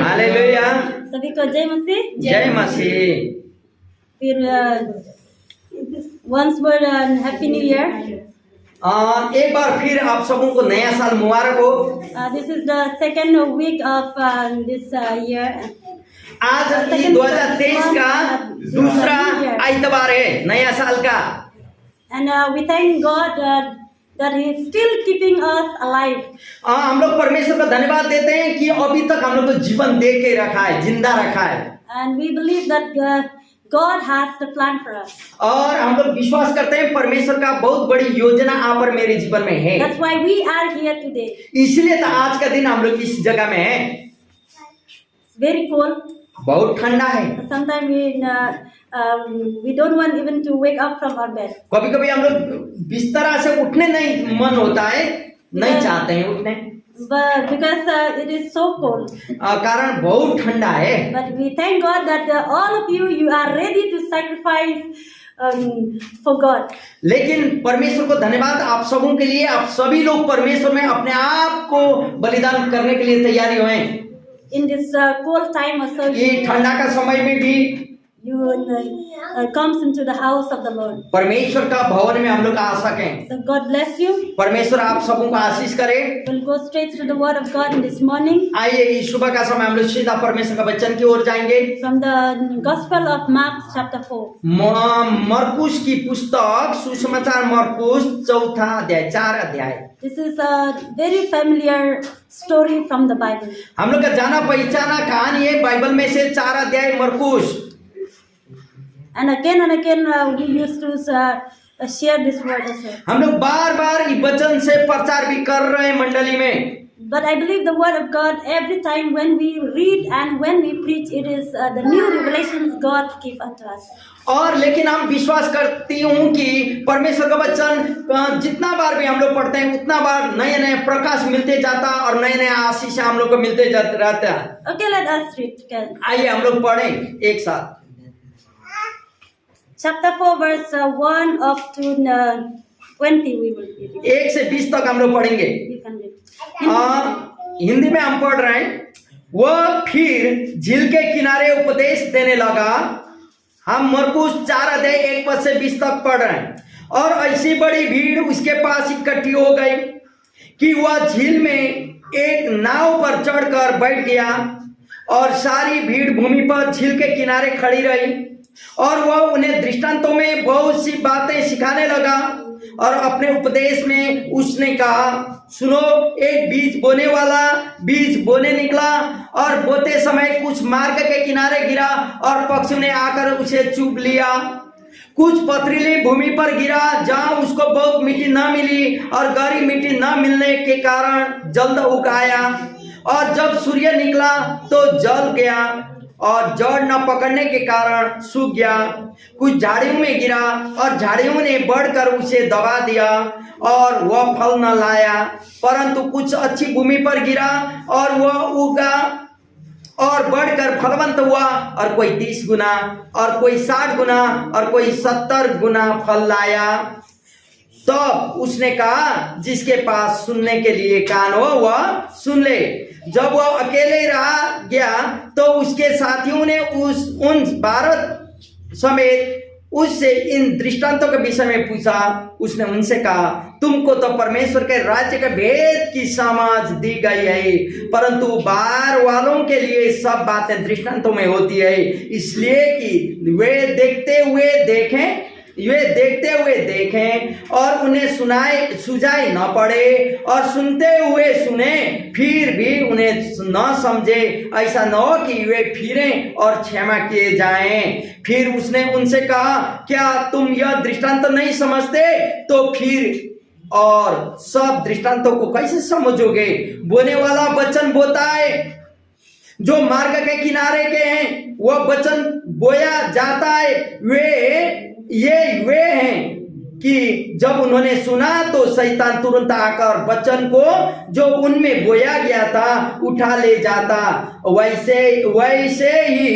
Hallelujah. सभी को जय मसीह। जय मसीह। फिर once more happy new year. एक बार फिर आप सबों को नया साल मुबारक हो। This is the second week of this year. आज 2023 का दूसरा आइतवार है नया साल का। And we thank God that he is still keeping us alive. हम लोग परमेश्वर का धन्यवाद देते हैं कि अभी तक हम लोग को जीवन दे के रखा है, जिंदा रखा है। And we believe that God has the plan for us. और हम लोग विश्वास करते हैं परमेश्वर का बहुत बड़ी योजना आप और मेरे जीवन में है। That's why we are here today. इसलिए तो आज का दिन हम लोग इस जगह में हैं। It's very cold. बहुत ठंडा है। Sometimes we don't want even to wake up from our bed. कभी कभी हम लोग बिस्तरा से उठने नहीं मन होता है, नहीं चाहते हैं उठने। But because it is so cold. कारण बहुत ठंडा है। But we thank God that all of you are ready to sacrifice for God. लेकिन परमेश्वर को धन्यवाद आप सबों के लिए, आप सभी लोग परमेश्वर में अपने आप को बलिदान करने के लिए तैयारी हुए। In this cold time also, ये ठंडा का समय में भी you comes into the house of the Lord. परमेश्वर का भवन में हम लोग आ सकें। So God bless you. परमेश्वर आप सबों को आशीष करे। We'll go straight to the Word of God in this morning. आइए इस सुबह का समय हम लोग सीधा परमेश्वर का वचन की ओर जाएंगे। From the Gospel of Mark chapter 4. मरकुस की पुस्तक सुसमाचार मरकुस 4 अध्याय 4 अध्याय। This is a very familiar story from the Bible. हम लोग का जाना पहचाना कहानी है बाइबल में से 4 अध्याय मरकुस। And again we used to share this word also. हम लोग बार बार इस वचन से प्रचार भी कर रहे हैं मंडली में। But I believe the word of God every time when we read and when we preach, it is the new revelations God give unto us. और लेकिन हम विश्वास करती हूँ कि परमेश्वर का वचन जितना बार भी हम लोग पढ़ते हैं उतना बार नए नए प्रकाश मिलते जाता और नए नए आशीष हम लोग को मिलते रहता है। Okay, let us read together. आइए हम लोग पढ़ें एक साथ। Chapter 4 verse 1 up to 20 we will read. 1 से 20 तक हम लोग पढ़ेंगे। You can read. हिंदी में हम पढ़ रहे हैं। वह फिर झील के किनारे उपदेश देने लगा। हम मरकुस 4 अध्याय 1 पद से 20 तक पढ़ रहे हैं। और ऐसी बड़ी भीड़ उसके पास इकट्ठी हो गई कि वह झील में एक नाव पर चढ़कर बैठ गया और सारी भीड़ भूमि पर झील के किनारे खड़ी रही। और वह उन्हें दृष्टांतों में बहुत सी बातें सिखाने लगा। और अपने उपदेश में उसने कहा, सुनो, एक बीज बोने वाला बीज बोने निकला और बोते समय कुछ मार्ग के किनारे गिरा और पक्षियों ने आकर उसे चुभ लिया। कुछ पथरीली भूमि पर गिरा जहां उसको बहुत मिट्टी न मिली और गहरी मिट्टी न मिलने के कारण जल्द उगाया। और जब सूर्य निकला तो जल गया और जड़ न पकड़ने के कारण सूख गया। कुछ झाड़ियों में गिरा और झाड़ियों ने बढ़कर उसे दबा दिया और वह फल न लाया। परंतु कुछ अच्छी भूमि पर गिरा और वह उगा और बढ़कर फलवंत हुआ। और कोई 30 गुना और कोई 60 गुना और कोई 70 गुना फल लाया। तो उसने कहा, जिसके पास सुनने के लिए कान हो वह सुन ले। जब वह अकेले रहा गया तो उसके साथियों ने उन 12 समेत उससे इन दृष्टांतों के विषय में पूछा। उसने उनसे कहा, तुमको तो परमेश्वर के राज्य के भेद की समझ दी गई है, परंतु बाहर वालों के लिए सब बातें दृष्टांतों में होती है, इसलिए कि वे देखते हुए देखें और उन्हें सुझाई न पड़े, और सुनते हुए सुने फिर भी उन्हें न समझे, ऐसा न हो कि वे फिरें और क्षमा किए जाएं। फिर उसने उनसे कहा, क्या तुम यह दृष्टांत नहीं समझते? तो फिर और सब दृष्टांतों को कैसे समझोगे? बोने वाला वचन बोता है जो मार्ग के किनारे के हैं, वह वचन बोया जाता है। वे हैं कि जब उन्होंने सुना तो शैतान तुरंत आकर वचन को जो उनमें बोया गया था उठा ले जाता। वैसे ही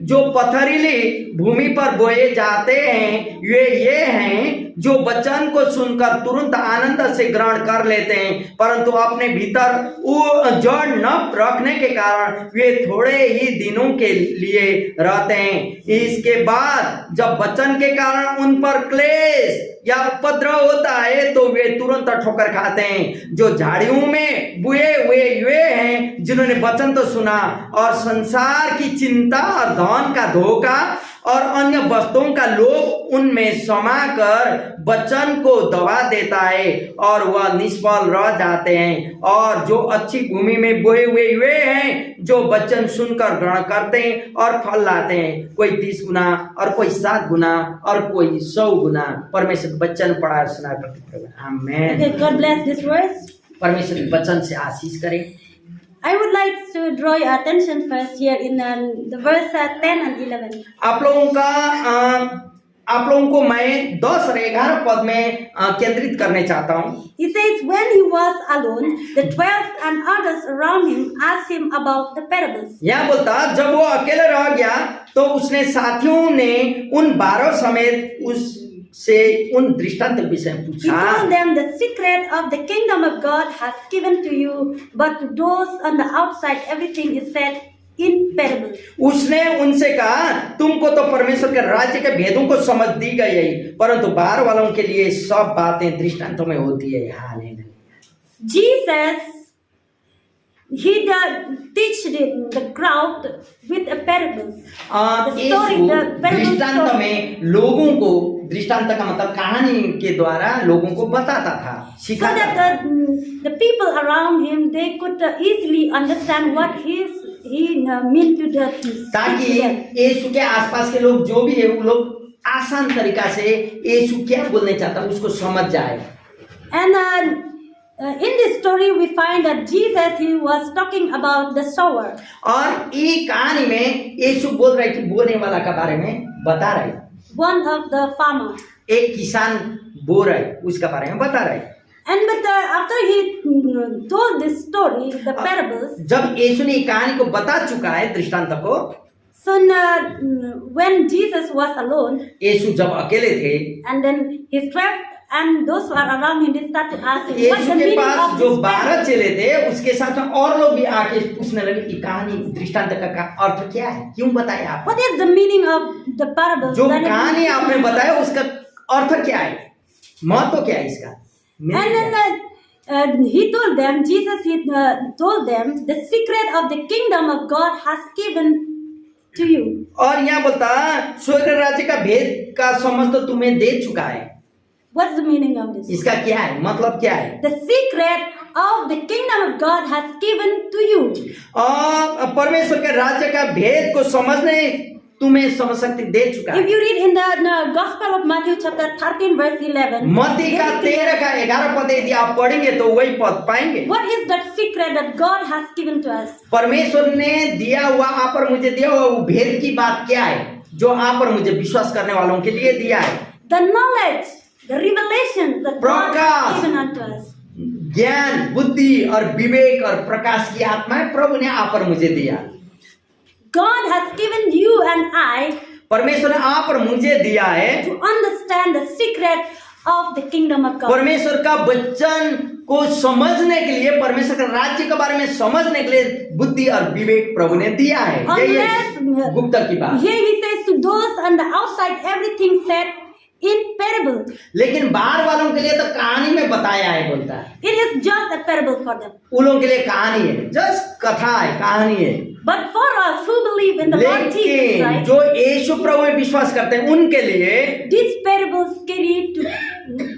जो पथरीली भूमि पर बोए जाते हैं वे ये हैं जो वचन को सुनकर तुरंत आनंद से ग्रहण कर लेते हैं, परंतु अपने भीतर वो जड़ न रखने के कारण वे थोड़े ही दिनों के लिए रहते हैं। इसके बाद जब वचन के कारण उन पर क्लेश या उपद्रव होता है तो वे तुरंत ठोकर खाते हैं। जो झाड़ियों में बुए हुए वे हैं जिन्होंने वचन तो सुना और संसार की चिंता और धन का धोखा और अन्य वस्तुओं का लोभ उनमें समाकर वचन को दबा देता है और वह निष्फल रह जाते हैं। और जो अच्छी भूमि में बोए हुए वे हैं जो वचन सुनकर ग्रहण करते हैं और फल लाते हैं, कोई 30 गुना और कोई 7 गुना और कोई 100 गुना। परमेश्वर वचन पढ़ा सुना प्रति आमेन। Okay, God bless this verse. परमेश्वर के वचन से आशीष करें। I would like to draw your attention first here in the verse 10 and 11. आप लोगों को मैं 10 और 11 पद में केंद्रित करने चाहता हूँ। He says, when he was alone, the 12 and others around him asked him about the parables. यहाँ बोलता जब वो अकेले रह गया तो उसने साथियों ने उन 12 समेत उससे उन दृष्टांत विषय He पूछा। told them, the secret of the kingdom of God has given to you, but to those on the outside everything is said in parables. उसने उनसे कहा तुमको तो परमेश्वर के राज्य के भेदों को समझ दी गई है, परंतु बाहर वालों के लिए सब बातें दृष्टांतों में होती है। Hallelujah. Jesus, he teach the crowd with a parables. The story, Yeshu the parable दृष्टांत story. में लोगों को, दृष्टांत का मतलब कहानी के द्वारा लोगों को बताता था, So सिखाता था, that the people around him, they could easily understand what he meant to the ताकि यीशु के आसपास के लोग जो भी है वो लोग आसान तरीका से यीशु क्या बोलने चाहता है उसको समझ जाए। And in this story we find that Jesus, he was talking about the sower. और ये कहानी में यीशु बोल रहे कि बोने वाला का बारे में बता रहे, One of the farmer. एक किसान बो रहे उसका बारे में बता रहे। And but after he told this story, the parables, जब यीशु ने कहानी को बता चुका है दृष्टांत को, so when Jesus was alone, यीशु जब अकेले थे, and then his 12 and those who are around him, they start to ask him, what's Yeshu the के meaning पास of जो this 12 parable? चेले थे उसके साथ में और लोग भी आके पूछने लगे कि कहानी दृष्टांत का अर्थ क्या है, क्यों बताया आप, What is the meaning of the parables? जो Then it- कहानी आपने बताया उसका अर्थ क्या है, महत्व क्या है इसका। And then he told them, Jesus, he told them, the secret of the kingdom of God has given to you. और यहाँ बोलता स्वर्ग राज्य का भेद का समझ तो तुम्हें दे चुका है। What's the meaning of this? इसका क्या है, मतलब क्या है। The secret of the kingdom of God has given to you. और परमेश्वर के राज्य का भेद को समझने तुम्हें समझ शक्ति दे चुका If है। you read in the Gospel of Matthew chapter 13 verse 11, मत्ती का 13 का 11 पद यदि आप पढ़ेंगे तो वही पद पाएंगे। what is that secret that God has given to us? परमेश्वर ने दिया हुआ, आप पर मुझे दिया हुआ वो भेद की बात क्या है जो आप पर मुझे विश्वास करने वालों के लिए दिया है। The knowledge, the revelation that God Prakash, has given unto us. ज्ञान, बुद्धि और विवेक और प्रकाश की आत्मा प्रभु ने आप पर मुझे दिया। God has given you and I परमेश्वर ने आप पर मुझे दिया है to understand the secret of the kingdom of God. परमेश्वर का वचन को समझने के लिए, परमेश्वर के राज्य के बारे में समझने के लिए बुद्धि और विवेक प्रभु ने दिया है। यही है गुप्त की बात। Here he says to those on the outside everything said in parable. लेकिन बाहर वालों के लिए तो कहानी में बताया है, बोलता है It is just a parable for them. उन लोगों के लिए कहानी है, जस्ट कथा है, कहानी है। But for us who believe in the Lord Jesus लेकिन Christ, जो यीशु प्रभु में विश्वास करते हैं उनके लिए these parables carry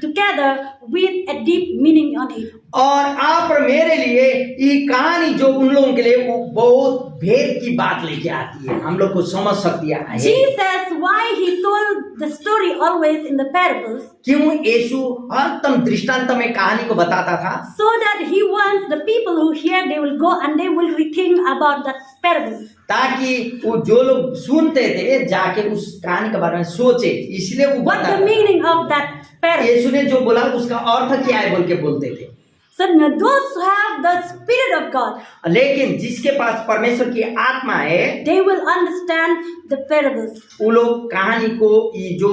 together with a deep meaning on it. और आप और मेरे लिए ये कहानी जो उन लोगों के लिए वो बहुत भेद की बात लेके आती है, हम लोग को समझ सकती है। Jesus, why he told the story always in the parables? क्यों यीशु हरदम दृष्टांत में कहानी को बताता था? So that he wants the people who hear, they will go and they will rethink about that parables. ताकि वो जो लोग सुनते थे जाके उस कहानी के बारे में सोचे, इसलिए वो What the बताता था। meaning of that parable? यीशु ने जो बोला उसका अर्थ क्या है बोल के बोलते थे। So now those who have the Spirit of God, लेकिन जिसके पास परमेश्वर की आत्मा है, they will understand the parables. वो लोग कहानी को, ये जो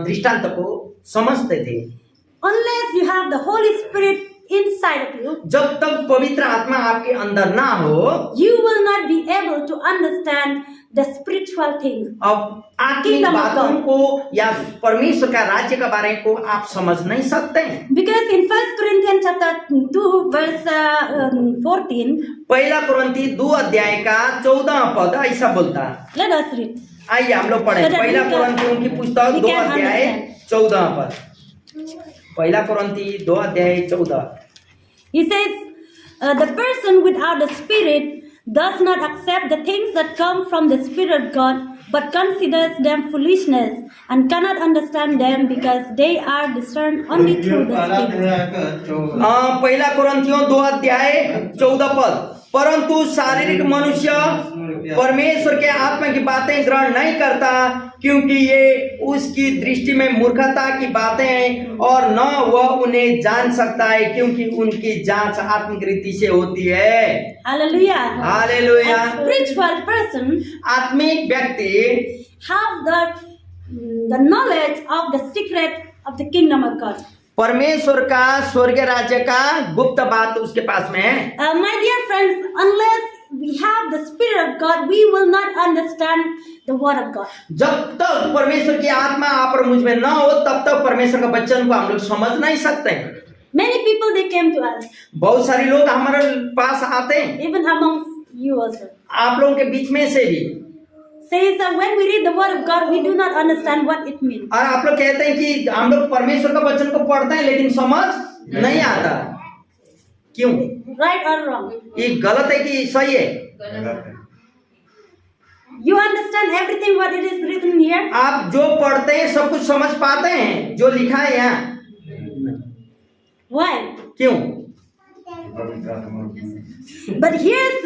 दृष्टांत को समझते थे। Unless you have the Holy Spirit inside of you, जब तक पवित्र आत्मा आपके अंदर ना हो, you will not be able to understand the spiritual things. अब आत्मिक Kingdom of बातों God. को या परमेश्वर का राज्य के बारे को आप समझ नहीं सकते। Because in 1 Corinthians chapter 2 verse 14, पहला कुरिन्थी 2 अध्याय का 14 पद ऐसा बोलता है। let us read. आइए हम लोग पढ़े So that पहला we can- कुरिन्थियों की पुस्तक we 2 can अध्याय understand. 14 पद। पहला कुरिन्थी 2 अध्याय 14। He says, the person without the Spirit does not accept the things that come from the Spirit of God, but considers them foolishness and cannot understand them because they are discerned only through the Spirit. पहला कुरिन्थियों 2 अध्याय 14 पद। परंतु शारीरिक मनुष्य परमेश्वर के आत्मा की बातें ग्रहण नहीं करता, क्योंकि ये उसकी दृष्टि में मूर्खता की बातें हैं और न वह उन्हें जान सकता है, क्योंकि उनकी जांच आत्मिक रीति से होती है। Hallelujah. Hallelujah. A spiritual person आत्मिक व्यक्ति have the knowledge of the secret of the kingdom of God. परमेश्वर का स्वर्ग राज्य का गुप्त बात उसके पास में है। My dear friends, unless we have the Spirit of God, we will not understand the Word of God. जब तक परमेश्वर की आत्मा आप और मुझ में न हो, तब तक परमेश्वर का वचन को हम लोग समझ नहीं सकते हैं। Many people they came to us, बहुत सारे लोग हमारे पास आते हैं, even among you also. आप लोगों के बीच में से भी, Says that when we read the Word of God, we do not understand what it means. और आप लोग कहते हैं कि हम लोग परमेश्वर का वचन को पढ़ते हैं लेकिन समझ नहीं आता। क्यों? Right or wrong? ये गलत है कि सही है? You understand everything what it is written here? आप जो पढ़ते हैं सब कुछ समझ पाते हैं जो लिखा है यहाँ? Why? क्यों? But here's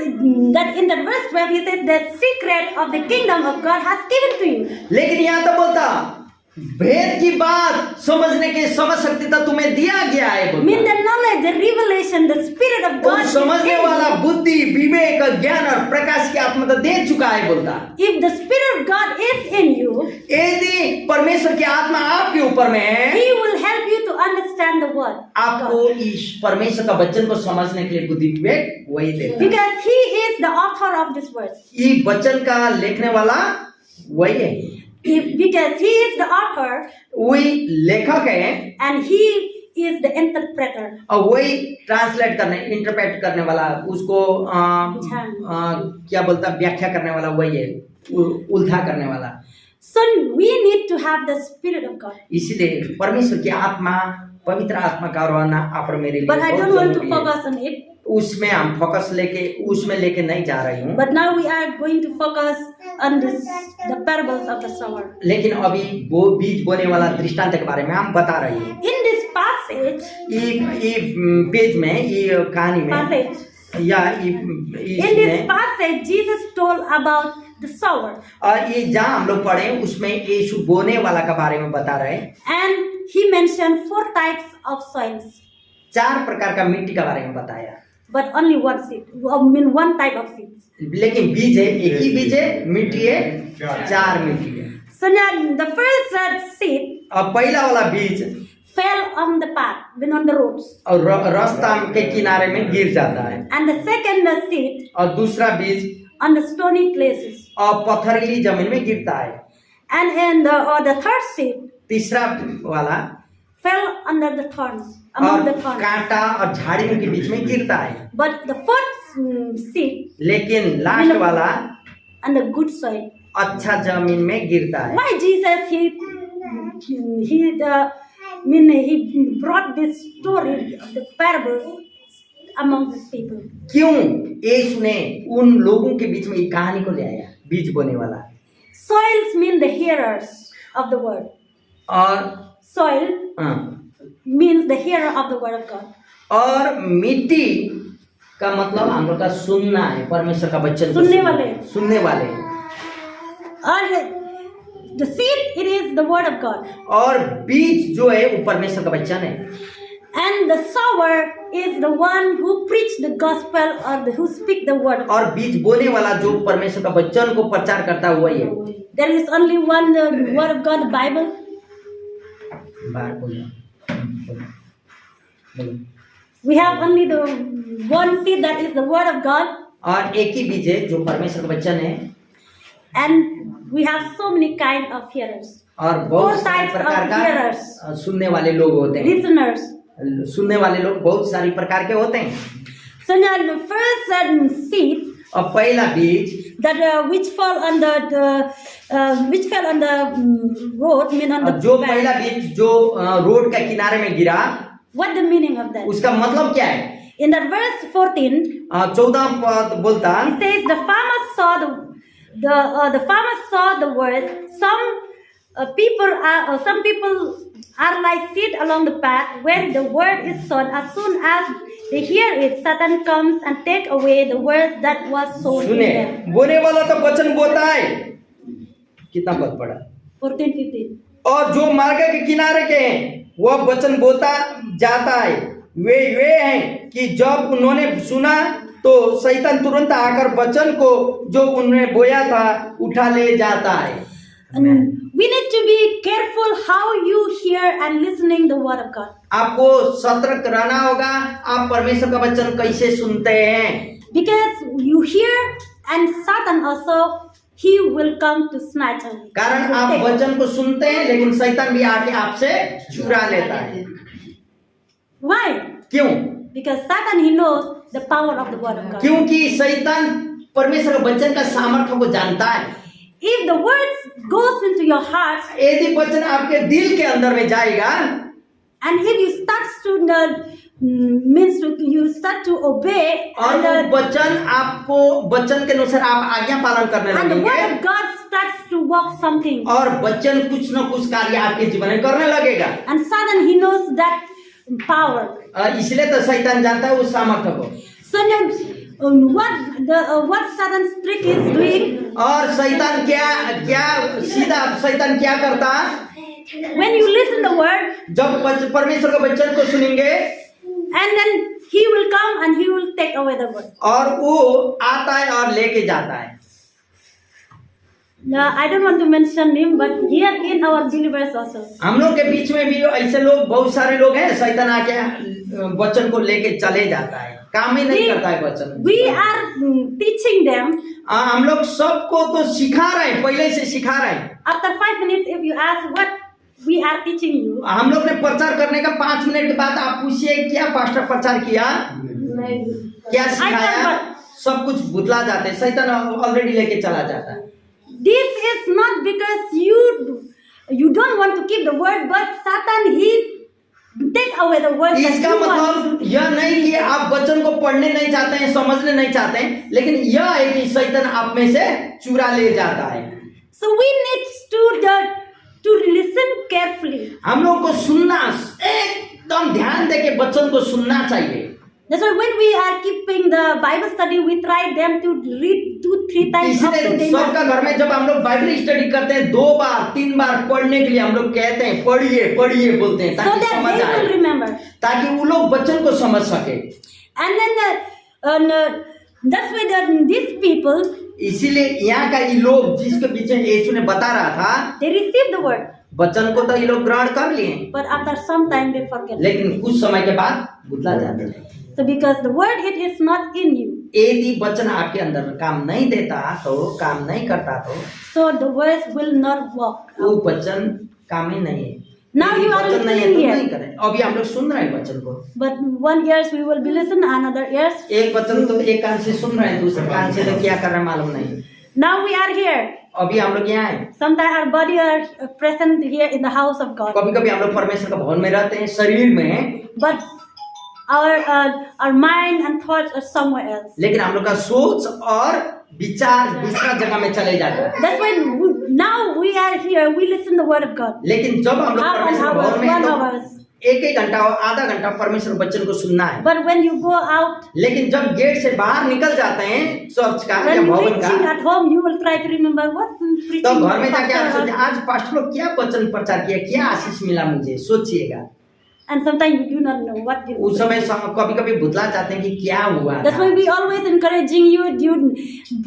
that in the verse 12 he says the secret of the kingdom of God has given to you. लेकिन यहाँ तो बोलता भेद की बात समझने की समझ शक्ति तो तुम्हें दिया गया है बोलता। Mean the knowledge, the revelation, the Spirit of God. और is समझने in वाला you. बुद्धि विवेक ज्ञान और प्रकाश की आत्मा तो दे चुका है बोलता। If the Spirit of God is in you, यदि परमेश्वर की आत्मा आपके ऊपर में है, He will help you to understand the word. of आपको God. इस परमेश्वर का वचन को समझने के लिए बुद्धि विवेक वही देता है। Because He is the author of this word. ये वचन का लिखने वाला वही है, Because He is the author वही लेखक है and He is the interpreter. और वही ट्रांसलेट करने इंटरप्रेट करने वाला, उसको क्या बोलता व्याख्या करने वाला वही है, उल्था करने वाला। So we need to have the Spirit of God. इसीलिए परमेश्वर की आत्मा पवित्र आत्मा का रहना आप और मेरे लिए But I बहुत don't want to जरूरी है। focus on it. उसमें हम फोकस लेके नहीं जा रही हूँ, But now we are going to focus on the parables of the sower. लेकिन अभी वो बीज बोने वाला दृष्टांत के बारे में हम बता रही हैं। In this passage, ये पेज में ये कहानी में या in this passage, Jesus told about the sower, और ये जहाँ हम लोग पढ़े उसमें यीशु बोने वाला के बारे में बता रहे हैं। and He mentioned 4 types of soils, 4 प्रकार का मिट्टी के बारे में बताया, but only one seed. I mean one type of seeds. लेकिन बीज है एक ही बीज है, मिट्टी है 4 मिट्टी है। So now the first seed और पहला वाला बीज fell on the path, when on the roads, और रास्ता के किनारे में गिर जाता है, and the second seed और दूसरा बीज on the stony places, और पथरीली जमीन में गिरता है, and the third seed तीसरा वाला fell under the thorns, among और the thorns. कांटा और झाड़ियों के बीच में गिरता है, But the fourth seed लेकिन लास्ट वाला on the good soil. अच्छा जमीन में गिरता है। Why Jesus he brought this story of the parables among these people? क्यों यीशु ने उन लोगों के बीच में ये कहानी को ले आया, बीज बोने वाला? Soils mean the hearers of the word. और Soil means the hearer of the word of God. और मिट्टी का मतलब हम लोग का सुनना है, परमेश्वर का वचन सुनने वाले। और the seed, it is the word of God. और बीज जो है वो परमेश्वर का वचन है। And the sower is the one who preach the gospel or who speak the word of God. और बीज बोने वाला जो परमेश्वर का वचन को प्रचार करता है वही है। There is only one word of God, the Bible. बाहर बोलो, बोलो, बोलो। We have only the one seed, that is the word of God, और एक ही बीज है जो परमेश्वर का वचन है, and we have so many kind of hearers, और बहुत 4 सारे types प्रकार of का hearers, सुनने वाले लोग होते हैं। listeners. सुनने वाले लोग बहुत सारी प्रकार के होते हैं। So now the first seed और पहला बीज that which fell on the road, mean on the जो path. पहला बीज जो रोड के किनारे में गिरा, What the meaning of that? उसका मतलब क्या है? In that verse 14, 14 पद बोलता, it says the farmer saw the farmer saw the word. Some people are like seed along the path where the word is sown. As soon as they hear it, Satan comes and take away the word that was sown in सुने, them. बोने वाला तो वचन बोता है। कितना पद पड़ा? 14-15. और जो मार्ग के किनारे के हैं वह वचन बोता जाता है, वे हैं कि जब उन्होंने सुना तो शैतान तुरंत आकर वचन को जो उन्होंने बोया था उठा ले जाता है। We need to be careful how you hear and listening the word of God. आपको सतर्क रहना होगा, आप परमेश्वर का वचन कैसे सुनते हैं, Because you hear and Satan also, he will come to snatch away. कारण आप वचन को सुनते हैं लेकिन शैतान भी आके आपसे चुरा लेता है। Why? क्यों? Because Satan, he knows the power of the word of God. क्योंकि शैतान परमेश्वर के वचन का सामर्थ्य को जानता है। If the words goes into your heart यदि वचन आपके दिल के अंदर में जाएगा, and if you start to obey और वचन आपको वचन के अनुसार आप आज्ञा पालन करने and the word लगेंगे, of God starts to work something, और वचन कुछ न कुछ कार्य आपके जीवन में करने लगेगा। and Satan, he knows that power. इसलिए तो शैतान जानता है उस सामर्थ्य को। So then, what Satan's trick is doing, और शैतान शैतान क्या करता? when you listen the word, जब परमेश्वर के वचन को सुनेंगे, and then he will come and he will take away the word. और वो आता है और लेके जाता है। I don't want to mention him, but here in our believers also. हम लोग के बीच में भी ऐसे लोग, बहुत सारे लोग हैं, शैतान आके वचन को लेके चले जाता है, काम ही नहीं करता है वचन। We are teaching them. हम लोग सबको तो सिखा रहे हैं, पहले से सिखा रहे हैं। After 5 minutes, if you ask what we are teaching you, हम लोग ने प्रचार करने का 5 मिनट के बाद आप पूछिए क्या पास्टर प्रचार किया, क्या सिखाया, सब कुछ भुतला जाते हैं, शैतान ऑलरेडी लेके चला जाता है। this is not because you don't want to keep the word, but Satan, he take away the word. इसका मतलब यह नहीं कि आप वचन को पढ़ने नहीं चाहते हैं, समझने नहीं चाहते हैं, लेकिन यह है कि शैतान आप में से चुरा ले जाता है। So we need to listen carefully. हम लोग को सुनना, एकदम ध्यान दे के वचन को सुनना चाहिए। That's why when we are keeping the Bible study, we try them to read 2-3 times up to इसलिए day. सबका घर में जब हम लोग बाइबल स्टडी करते हैं 2 बार 3 बार पढ़ने के लिए हम लोग कहते हैं पढ़िए बोलते हैं, So ताकि that समझ they आए, will remember. ताकि वो लोग वचन को समझ सके। And then that's why these people, इसीलिए यहाँ का ये लोग जिसके पीछे यीशु ने बता रहा था, they receive the word, वचन को तो ये लोग ग्रहण कर लिए, but after some time they forget. लेकिन कुछ समय के बाद भुतला जाते हैं। So because the word, it is not in you, यदि वचन आपके अंदर काम नहीं देता, तो काम नहीं करता, तो so the words will not work. वो वचन काम ही नहीं है। Now you are वचन नहीं है listening तो here. नहीं करें। अभी हम लोग सुन रहे हैं वचन को, But one ears we will be listening, another ears. एक वचन तो एक कान से सुन रहे हैं, दूसरे कान से तो क्या कर रहे हैं मालूम नहीं। Now we are here. अभी हम लोग यहाँ हैं। Sometimes our body are present here in the house of God, कभी कभी हम लोग परमेश्वर का भवन में रहते हैं, शरीर में, but our mind and thoughts are somewhere else. लेकिन हम लोग का सोच और विचार दूसरा जगह में चले जाते हैं। That's why now we are here. We listen the word of God. लेकिन जब हम लोग Half an परमेश्वर hour, भवन में हैं, 1 तो hour. एक घंटा और आधा घंटा परमेश्वर वचन को सुनना है। But when you go out, लेकिन जब गेट से बाहर निकल जाते हैं चर्च का या when you भवन reaching का, at home, you will try to remember what preaching. तो घर में जाके आप pastor सोचिए आज पास्टर लोग क्या वचन प्रचार किया, क्या आशीष मिला मुझे, सोचिएगा। and sometimes you do not know what is. उस समय कभी कभी भुतला जाते हैं कि क्या हुआ That's था। why we always encouraging you. You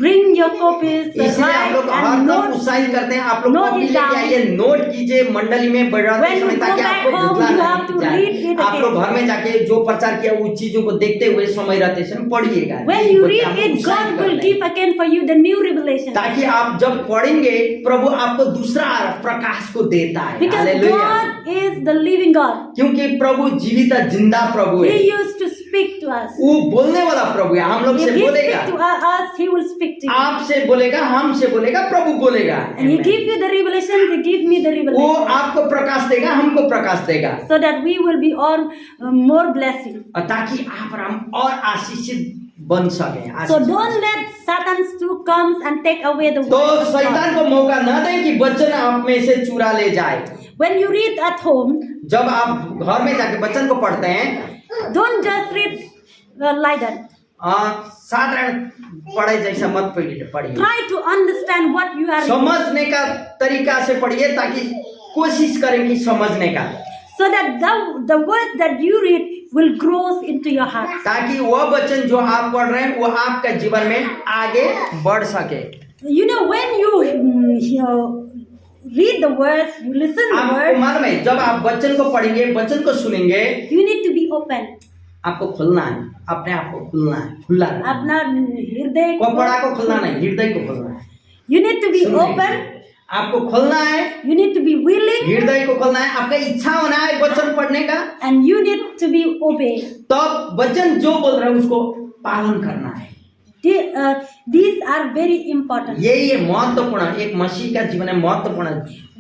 bring your copies, इसलिए हम लोग write हर and तक note. उत्साहित करते हैं, आप लोग Note कॉपी it लेके down. आइए, नोट कीजिए मंडली में बढ़ाते When you समय, go ताकि back आपको home, भुतला you have नहीं to जाए। read it आप लोग again. घर में जाके जो प्रचार किया उस चीजों को देखते हुए समय रहते समय पढ़िएगा। When यही you बच्चे read आपको it, उत्साहित God करते will हैं। give again for you the new revelation. ताकि आप जब पढ़ेंगे प्रभु आपको दूसरा प्रकाश को देता है। Because hallelujah. God is the living God. क्योंकि प्रभु जीवित जिंदा प्रभु है, He used to speak to us. वो बोलने वाला प्रभु है, हम लोग If से He बोलेगा, speaks to us, He will speak to you. आपसे बोलेगा, हमसे बोलेगा, प्रभु बोलेगा। And He give you the revelations, He give me the वो revelation. आपको प्रकाश देगा, हमको प्रकाश देगा, So that we will be all more blessing. और ताकि आप और हम और आशीषित बन सके। So don't let Satan to come and take away the तो word of God. शैतान को मौका न दें कि वचन आप में से चुरा ले जाए। When you read at home, जब आप घर में जाके वचन को पढ़ते हैं, don't just read like that. साधारण पढ़े जैसा मत पढ़िए, Try to understand what you are reading, समझने का तरीका से पढ़िए, ताकि कोशिश करें कि समझने का, so that the words that you read will grow into your heart. ताकि वह वचन जो आप पढ़ रहे हैं वो आपका जीवन में आगे बढ़ सके। You know, when you read the words, you listen the आपको word, मालूम है, जब आप वचन को पढ़ेंगे, वचन को सुनेंगे, you need to be open. आपको खुलना है, अपने आप को खुलना है, खुला रहना है। अपना हृदय कपड़ा को खुलना नहीं, हृदय को खुलना है। You need to be सुनने के open. लिए। आपको खोलना है, You need to be willing, हृदय को खोलना है, आपका इच्छा होना है वचन पढ़ने का, and you need to be obey. तब वचन जो बोल रहे हैं उसको पालन करना है। These are very important. ये महत्वपूर्ण, एक मसीह का जीवन है महत्वपूर्ण।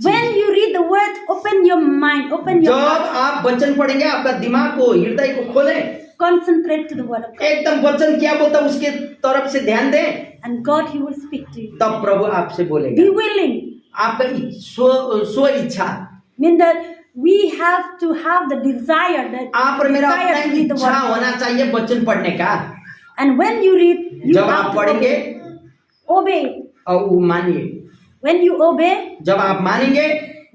When you read the word, open your mind, open your जब heart, आप वचन पढ़ेंगे, आपका दिमाग को, हृदय को खोलें, concentrate to the word of God, एकदम वचन क्या बोलता है उसके तरफ से ध्यान दें, and God, He will speak to you. तब प्रभु आपसे Be बोलेगा। willing. आपका स्व इच्छा, Mean that we have to have the desire, that आप और मेरा desire अपना to read the इच्छा word. होना चाहिए वचन पढ़ने का। And when you read, you जब have आप to पढ़ेंगे obey. और वो मानिए, When you obey, जब आप मानेंगे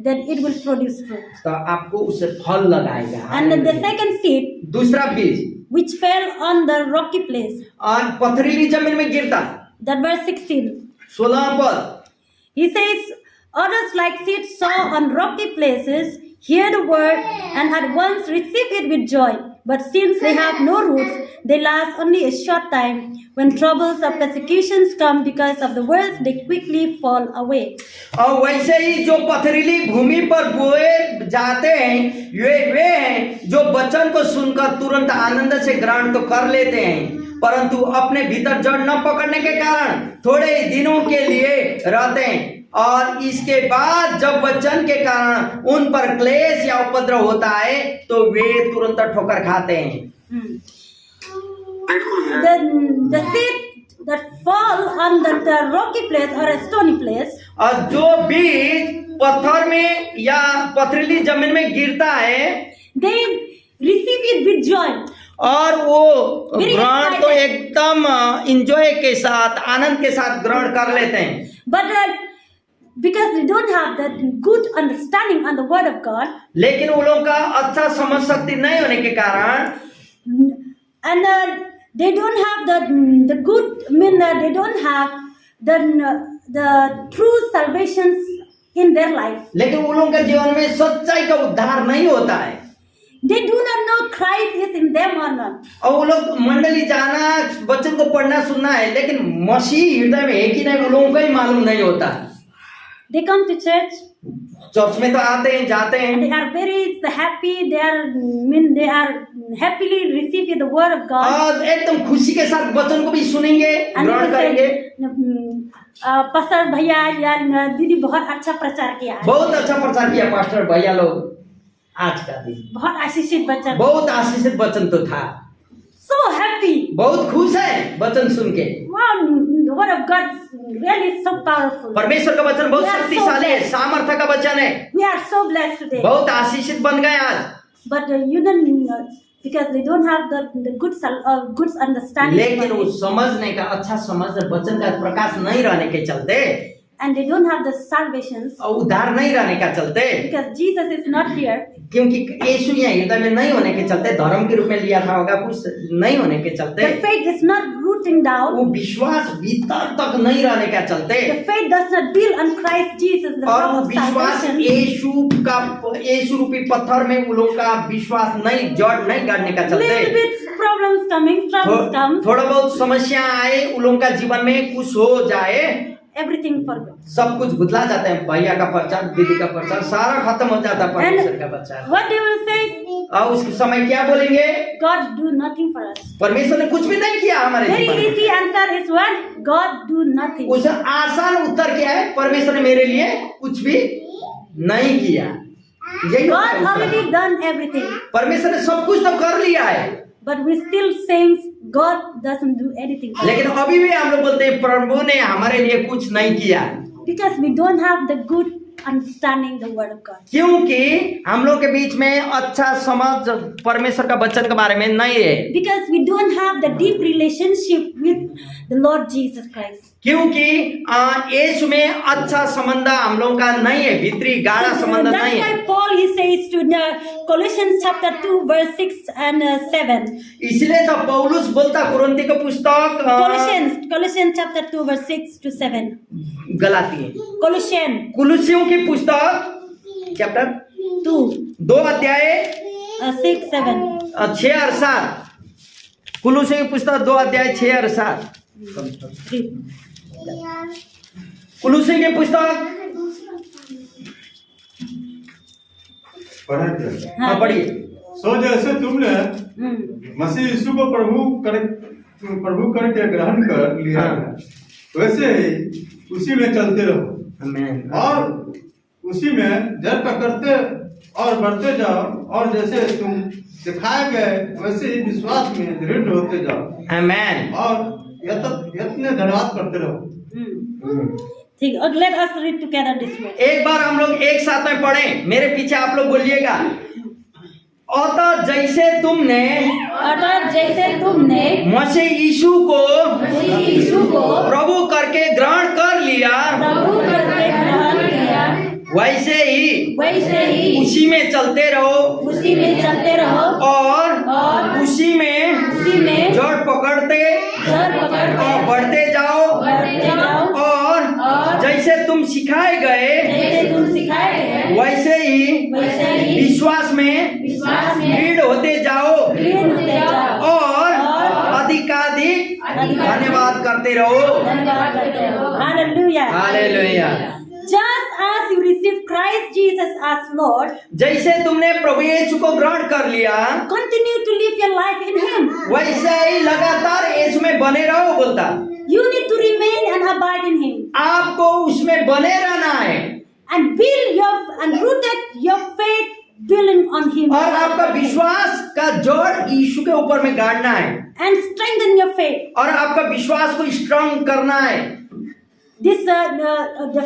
then it will produce fruit. तो आपको उससे फल लगाएगा। And then the second seed, दूसरा बीज, which fell on the rocky place, और पथरीली जमीन में गिरता, that verse 16. 16 पद, He says, others like seed sown on rocky places hear the word and at once receive it with joy. But since they have no roots, they last only a short time. When troubles or persecutions come because of the words, they quickly fall away. और वैसे ही जो पथरीली भूमि पर बोए जाते हैं, वे हैं जो वचन को सुनकर तुरंत आनंद से ग्रहण तो कर लेते हैं, परंतु अपने भीतर जड़ न पकड़ने के कारण थोड़े दिनों के लिए रहते हैं, और इसके बाद जब वचन के कारण उन पर क्लेश या उपद्रव होता है तो वे तुरंत ठोकर खाते हैं। The seed that fall on the rocky place or a stony place, और जो बीज पत्थर में या पथरीली जमीन में गिरता है, they receive it with joy. और वो Very ग्रहण तो excited. एकदम इंजॉय के साथ, आनंद के साथ ग्रहण कर लेते हैं, But because they don't have that good understanding on the word of God, लेकिन उन लोगों का अच्छा समझ शक्ति नहीं होने के कारण, and they don't have the good, they don't have the true salvations in their life. लेकिन उन लोगों के जीवन में सच्चाई का उद्धार नहीं होता है, They do not know Christ is in them or not. और वो लोग मंडली जाना, वचन को पढ़ना सुनना है, लेकिन मसीह हृदय में है कि नहीं, उन लोगों को ही मालूम नहीं होता। They come to church, church में तो आते हैं, जाते हैं, and they are very happy. They are happily receiving the word of God. और एकदम खुशी के साथ वचन को भी सुनेंगे, And they ग्रहण will करेंगे। say, पास्टर भैया या दीदी बहुत अच्छा प्रचार किया है, बहुत अच्छा प्रचार किया पास्टर भैया लोग, आज का दिन बहुत आशीषित वचन, बहुत आशीषित वचन तो था, so happy. बहुत खुश है वचन सुन के। Wow, the word of God really is so powerful. परमेश्वर का वचन बहुत We are so शक्तिशाली है, blessed. सामर्थ्य का वचन है, We are so blessed today. बहुत आशीषित बन गए आज। But you don't, because they don't have the good understanding, लेकिन वो समझने का, अच्छा समझ, वचन का प्रकाश नहीं रहने के चलते, and they don't have the salvations, और उद्धार नहीं रहने का चलते, because Jesus is not here. क्योंकि यीशु यहाँ हृदय में नहीं होने के चलते, धर्म के रूप में लिया था होगा, कुछ नहीं होने के चलते, The faith is not rooting down. वो विश्वास भीतर तक नहीं रहने के चलते, The faith does not build on Christ Jesus, the और rock of विश्वास salvation. यीशु रूपी पत्थर में उन लोगों का विश्वास नहीं जड़ नहीं गाड़ने का Little चलते, bit problems coming, troubles come, थोड़ा बहुत समस्या आए उन लोगों का जीवन में, कुछ हो जाए, everything forgot. सब कुछ भुतला जाता है, भैया का प्रचार, दीदी का प्रचार, सारा खत्म हो जाता है परमेश्वर का प्रचार। What they will say? और उस समय क्या बोलेंगे? God do nothing for us. परमेश्वर ने कुछ भी नहीं किया हमारे Very जीवन में। easy answer is what? God do nothing. उस आसान उत्तर क्या है? परमेश्वर ने मेरे लिए कुछ भी नहीं किया। यही God उत्तर है। already done everything. परमेश्वर ने सब कुछ तो कर लिया है, But we still saying God doesn't do anything. लेकिन अभी भी हम लोग बोलते हैं प्रभु ने हमारे लिए कुछ नहीं किया, Because we don't have the good understanding the word of God. क्योंकि हम लोग के बीच में अच्छा समझ परमेश्वर का वचन के बारे में नहीं है, Because we don't have the deep relationship with the Lord Jesus Christ. क्योंकि यीशु में अच्छा संबंध हम लोगों का नहीं है, भीतरी गाढ़ा संबंध That's नहीं है। why Paul he says to the Colossians chapter 2 verse 6 and 7. इसलिए तो पौलुस बोलता कुरिन्थी का पुस्तक Colossians chapter 2 verse 6 to 7. Galati है, कुलुसियों की पुस्तक चैप्टर 2 अध्याय 6 7. 6 और 7, कुलुसियों की पुस्तक 2 अध्याय 6 और 7, कुलुसियों की पुस्तक हाँ पढ़िए। सो जैसे तुमने मसीह यीशु को प्रभु करके ग्रहण कर लिया है, वैसे ही उसी में चलते रहो और उसी में जड़ पकड़ते और बढ़ते जाओ, और जैसे तुम सिखाए गए वैसे ही विश्वास में दृढ़ होते जाओ, आमीन। और यत्न धन्यवाद करते रहो। ठीक, और let us read together this word. एक बार हम लोग एक साथ में पढ़ें, मेरे पीछे आप लोग बोलिएगा। अतः जैसे तुमने मसीह यीशु को प्रभु करके ग्रहण कर लिया, वैसे ही उसी में चलते रहो और उसी में जड़ पकड़ते और बढ़ते जाओ, और जैसे तुम सिखाए गए वैसे ही विश्वास में दृढ़ होते जाओ और अधिकाधिक धन्यवाद करते रहो। Hallelujah. Just as you receive Christ Jesus as Lord, जैसे तुमने प्रभु यीशु को ग्रहण कर लिया, continue to live your life in Him. वैसे ही लगातार यीशु में बने रहो बोलता। You need to remain and abide in Him, आपको उसमें बने रहना है and rooted your faith building on Him, और आपका विश्वास का जड़ यीशु के ऊपर में गाड़ना है and strengthen your faith. और आपका विश्वास को स्ट्रांग करना है। This the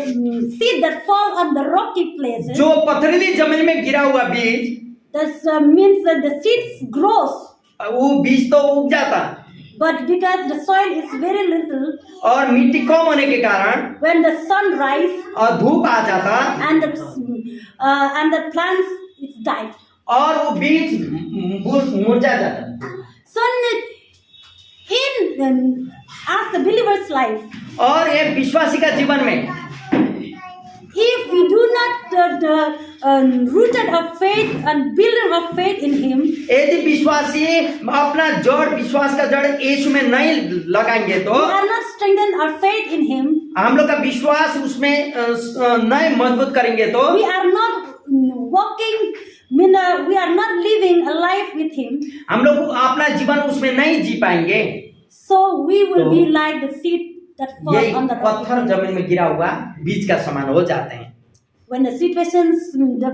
seed that fall on the rocky places, जो पथरीली जमीन में गिरा हुआ बीज, that means that the seeds grows, वो बीज तो उग जाता, but because the soil is very little, और मिट्टी कम होने के कारण when the sun rise और धूप आ जाता and the plants it's died. और वो बीज मुरझा जाता। So in as the believer's life, और ये विश्वासी का जीवन में if we do not rooted our faith and build our faith in Him, यदि विश्वासी अपना जड़ विश्वास का जड़ यीशु में नहीं लगाएंगे तो we are not strengthen our faith in Him, हम लोग का विश्वास उसमें नहीं मजबूत करेंगे तो we are not walking, we are not living a life with Him, हम लोग अपना जीवन उसमें नहीं जी पाएंगे। so we will be like the seed that fall यही on the rocky पत्थर जमीन में गिरा हुआ बीज का समान हो जाते हैं। when the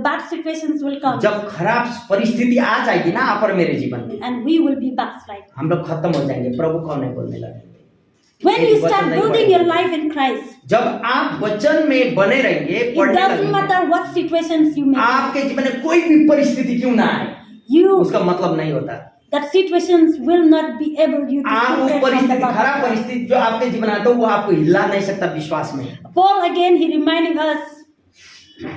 bad situations will come, जब खराब परिस्थिति आ जाएगी ना आप और मेरे जीवन में, and we will be backslide. हम लोग खत्म हो जाएंगे, प्रभु कौन है बोलने लगेंगे। When you start building your life in Christ, जब आप वचन में बने रहेंगे, it पढ़ने doesn't लगेंगे, matter what situations you may have, आपके जीवन में कोई भी परिस्थिति क्यों ना आए, उसका मतलब नहीं होता। that situations will not be able you to आप वो separate from the परिस्थिति, bad. खराब परिस्थिति जो आपके जीवन आता है वो आपको हिला नहीं सकता विश्वास में। Paul again he reminding us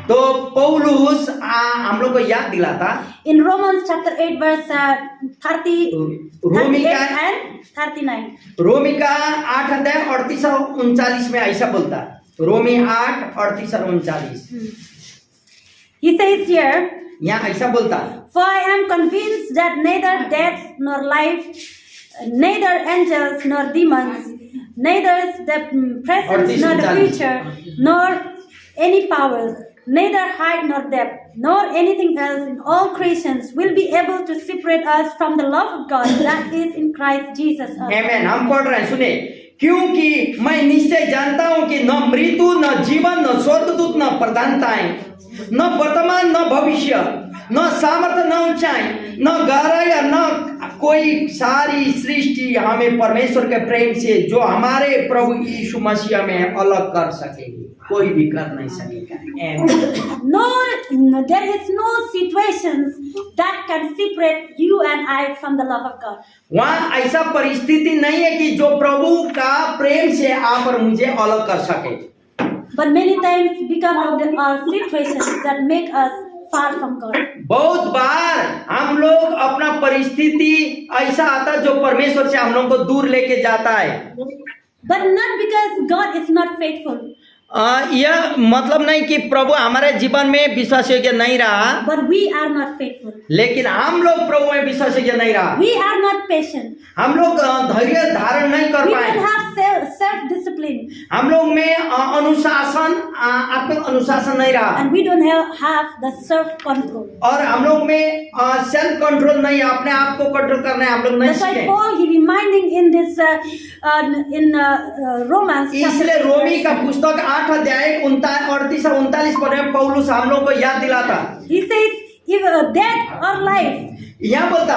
तो पौलुस हम लोग को याद दिलाता In Romans chapter 8 verse 30, रोमी 38 का and 39. रोमी का 8 अध्याय 38 और 39 में ऐसा बोलता है। रोमी 8 38 और 39 He says here, यहाँ ऐसा बोलता है, for I am convinced that neither death nor life, neither angels nor demons, neither the present nor the future, nor any powers, neither height nor depth, nor anything else in all creations will be able to separate us from the love of God that is in Christ Jesus our Lord. आमेन। हम पढ़ रहे हैं, सुने, क्योंकि मैं निश्चय जानता हूं कि न मृत्यु न जीवन न स्वर्गदूत न प्रधानताएं न वर्तमान न भविष्य न सामर्थ्य न ऊंचाई न गहराई और न कोई सारी सृष्टि हमें परमेश्वर के प्रेम से जो हमारे प्रभु यीशु मसीह में अलग कर सकेगी। कोई भी कर नहीं सकेगा। No, there is no situations that can separate you and I from the love of God. वहाँ ऐसा परिस्थिति नहीं है कि जो प्रभु का प्रेम से आप और मुझे अलग कर सके। But many times because of our situations that make us far from God. बहुत बार हम लोग अपना परिस्थिति ऐसा आता जो परमेश्वर से हम लोग को दूर लेके जाता है। But not because God is not faithful. यह मतलब नहीं कि प्रभु हमारे जीवन में विश्वास योग्य नहीं रहा, But we are not faithful. लेकिन हम लोग प्रभु में विश्वास योग्य नहीं रहा। We are not patient. हम लोग धैर्य धारण नहीं कर We पाए। don't have self-discipline. हम लोग में अनुशासन, आत्मिक अनुशासन नहीं रहा, And we don't have the self-control. और हम लोग में सेल्फ कंट्रोल नहीं है, अपने आप को कंट्रोल करना है हम लोग नहीं That's why सीखे। Paul he reminding in this Romans. इसलिए रोमी का पुस्तक 8 अध्याय 38 और 39 पढ़े पौलुस हम लोग को याद दिलाता। He says, if death or life, यहाँ बोलता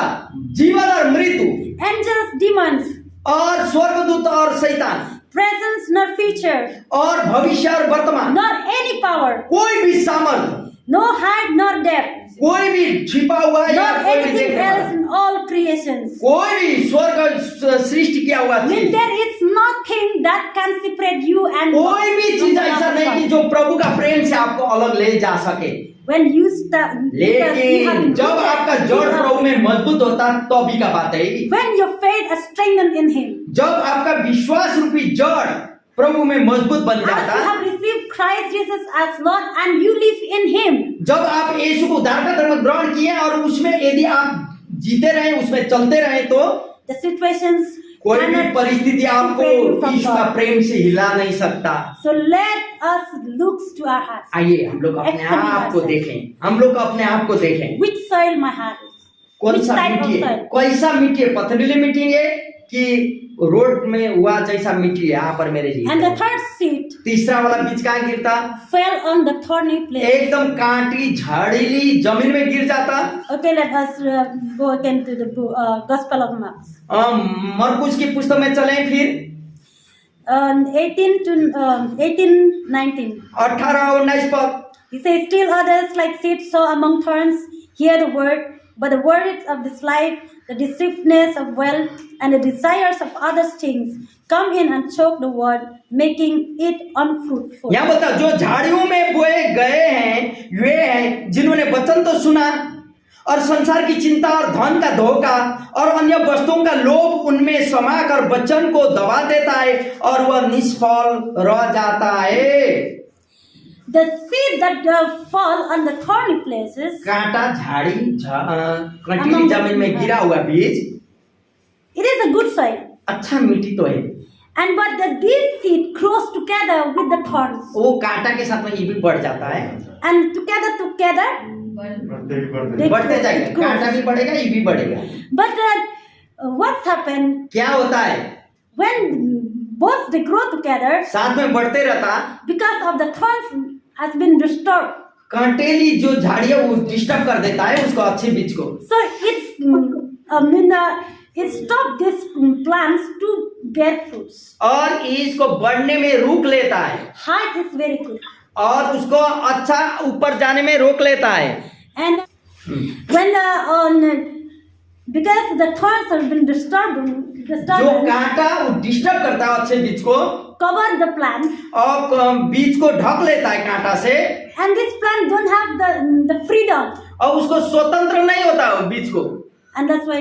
जीवन और मृत्यु angels, demons, और स्वर्गदूत और शैतान presence nor future, और भविष्य और वर्तमान, nor any power, कोई भी सामर्थ, no height nor depth, कोई भी छिपा हुआ या nor कोई भी anything देखने else वाला, in all creations. कोई भी स्वर्ग सृष्टि किया हुआ I mean, चीज, there is nothing that can separate you and कोई भी from चीज the ऐसा love of नहीं कि God. जो प्रभु का प्रेम से आपको अलग ले जा सके। When you start, because you have लेकिन been जब rooted आपका in जड़ love, प्रभु में मजबूत होता तभी का बात है। when your faith is strengthened in Him, जब आपका विश्वास रूपी जड़ प्रभु में मजबूत बन as you जाता, have received Christ Jesus as Lord and you live in Him, जब आप यीशु को उद्धार का धर्म ग्रहण किए और उसमें यदि आप जीते रहे, उसमें चलते रहे, तो the situations कोई भी cannot परिस्थिति आपको separate you from यीशु का God. प्रेम से हिला नहीं सकता। So let us look to our hearts. आइए हम लोग अपने Examine आप को ourselves. देखें, हम लोग अपने आप को देखें। Which soil my heart is? कौन Which सा type of मिट्टी है, soil? कैसा मिट्टी है, पथरीली मिट्टी है कि रोड में हुआ जैसा मिट्टी है यहाँ पर मेरे जी। And the third seed तीसरा वाला बीज कहाँ गिरता, fell on the thorny place. एकदम कांटी झाड़ीली जमीन में गिर जाता। Okay, let us go again to the Gospel of Mark. मरकुस की पुस्तक में चलें फिर 18 to 18-19. 18-19 पद। He says, still others like seed sown among thorns hear the word, but the words of this life, the deceitfulness of wealth, and the desires of other things come in and choke the word, making it unfruitful. यहाँ बता, जो झाड़ियों में बोए गए हैं वे हैं जिन्होंने वचन तो सुना और संसार की चिंता और धन का धोखा और अन्य वस्तुओं का लोभ उनमें समाकर वचन को दबा देता है और वह निष्फल रह जाता है। The seed that fall on the thorny places, कांटा झाड़ी कंटीली जमीन में गिरा हुआ बीज it is a good soil. अच्छा मिट्टी तो है, And but this seed grows together with the thorns. वो कांटा के साथ में ये भी बढ़ जाता है, And together, बढ़ते They बढ़ते grow, जाएगा, it grows. कांटा भी बढ़ेगा ये भी बढ़ेगा। But what's happened क्या होता है, when both they grow together, साथ में बढ़ते रहता, because of the thorns has been disturbed. कांटेली जो झाड़ियां वो डिस्टर्ब कर देता है उसको अच्छे बीज को। So it stopped these plants to bear fruits. और इसको बढ़ने में रोक लेता है Height is very good. और उसको अच्छा ऊपर जाने में रोक लेता है। And when Because the thorns have been disturbing, जो कांटा वो डिस्टर्ब करता है अच्छे बीज को cover the plants, और बीज को ढक लेता है कांटा से, and this plant don't have the freedom, और उसको स्वतंत्र नहीं होता वो बीज को, and that's why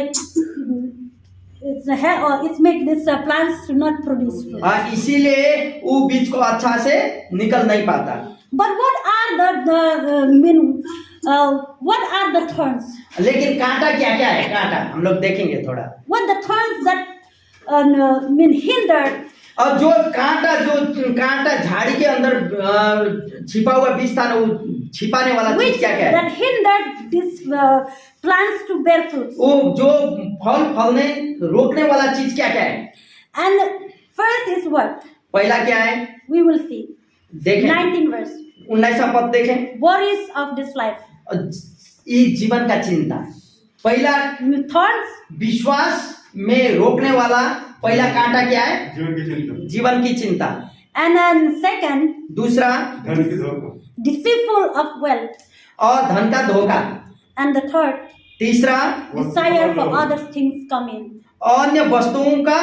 it's make this plants to not produce fruit. इसीलिए वो बीज को अच्छा से निकल नहीं पाता। But what are what are the thorns? लेकिन कांटा क्या क्या है, कांटा हम लोग देखेंगे थोड़ा। What the thorns that hindered, और जो कांटा झाड़ी के अंदर छिपा हुआ बीज था ना, वो छिपाने वाला चीज which क्या क्या है? that hindered these plants to bear fruits. वो जो फल फलने रोकने वाला चीज क्या क्या है? And first is what? पहला क्या है? We will see. देखें 19 verse. 19वां पद देखें। Worries of this life. ये जीवन का चिंता। पहला Thorns, विश्वास में रोकने वाला पहला कांटा क्या है? जीवन की चिंता, जीवन की चिंता। and then second, दूसरा धन की धोखा, deceitful of wealth, और धन का धोखा। and the third, तीसरा desire for other things come in. अन्य वस्तुओं का